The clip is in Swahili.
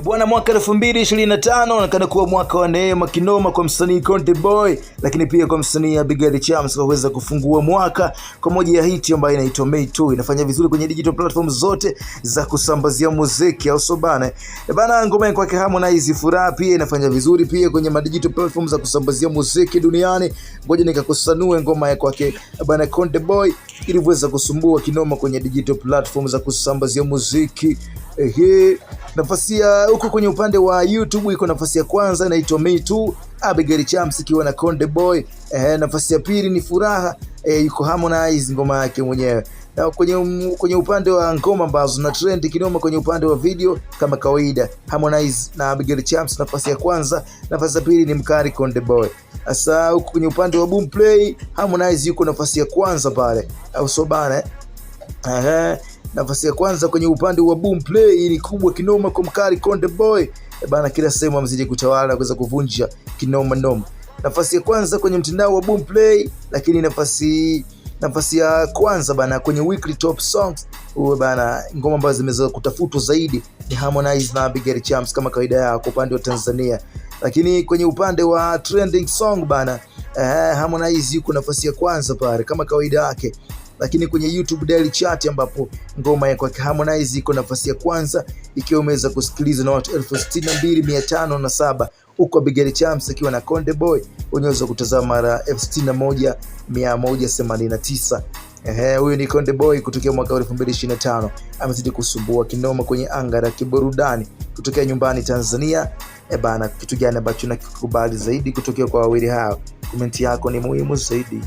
Bwana, mwaka 2025 unaonekana kuwa mwaka wa neema kinoma kwa msanii Konde Boy, lakini pia kwa msanii Abigail Chams waweza kufungua mwaka kwa moja ya hiti ambayo inaitwa Mei 2. Inafanya vizuri kwenye digital platforms zote za kusambazia muziki au so bana. Bana, ngoma yake Harmonize Furaha pia inafanya vizuri pia kwenye digital platforms za kusambazia muziki duniani. Ngoja nikakusanue ngoma yake bana Konde Boy iliweza kusumbua kinoma kwenye digital platforms za kusambazia muziki. Nafasi ya huko kwenye upande wa YouTube iko nafasi ya kwanza inaitwa Mei 2, Abigail Chams ikiwa na Konde Boy. Nafasi ya pili ni Furaha, yuko Harmonize ngoma yake mwenyewe. Na kwenye upande wa ngoma ambazo na trend kinoma kwenye upande wa video kama kawaida, Harmonize na Abigail Chams nafasi ya kwanza, nafasi ya pili ni mkari Konde Boy. Sasa huko kwenye upande wa Boomplay, Harmonize yuko nafasi ya kwanza pale, au so bana. Nafasi ya kwanza kwenye upande wa Boomplay ili kubwa kinoma kwa mkari Konde Boy. Bana, kila sehemu amezidi kutawala kuweza kuvunja kinoma noma. Nafasi ya kwanza kwenye mtandao wa Boomplay, lakini nafasi ya kwanza bana kwenye weekly top songs bana, ngoma ambazo zimeweza kutafutwa zaidi ni Harmonize na Abigail Chams kama kawaida yao kwa upande wa Tanzania. Lakini kwenye upande wa trending song bana, Harmonize yuko nafasi ya kwanza pale kama kawaida yake. Lakini kwenye YouTube Daily Chart ambapo ngoma ya kwa Harmonize iko nafasi ya kwanza ikiwa imeweza kusikilizwa na watu 62507, huko Abigail Chams akiwa na Konde Boy unaweza kutazama mara 61189. Huyu ni Konde Boy kutokea mwaka 2025, amezidi kusumbua kinoma kwenye anga la kiburudani kutokea nyumbani Tanzania. Bana, kitu gani ambacho nakikubali zaidi kutokea kwa wawili hao? Komenti yako ni muhimu zaidi.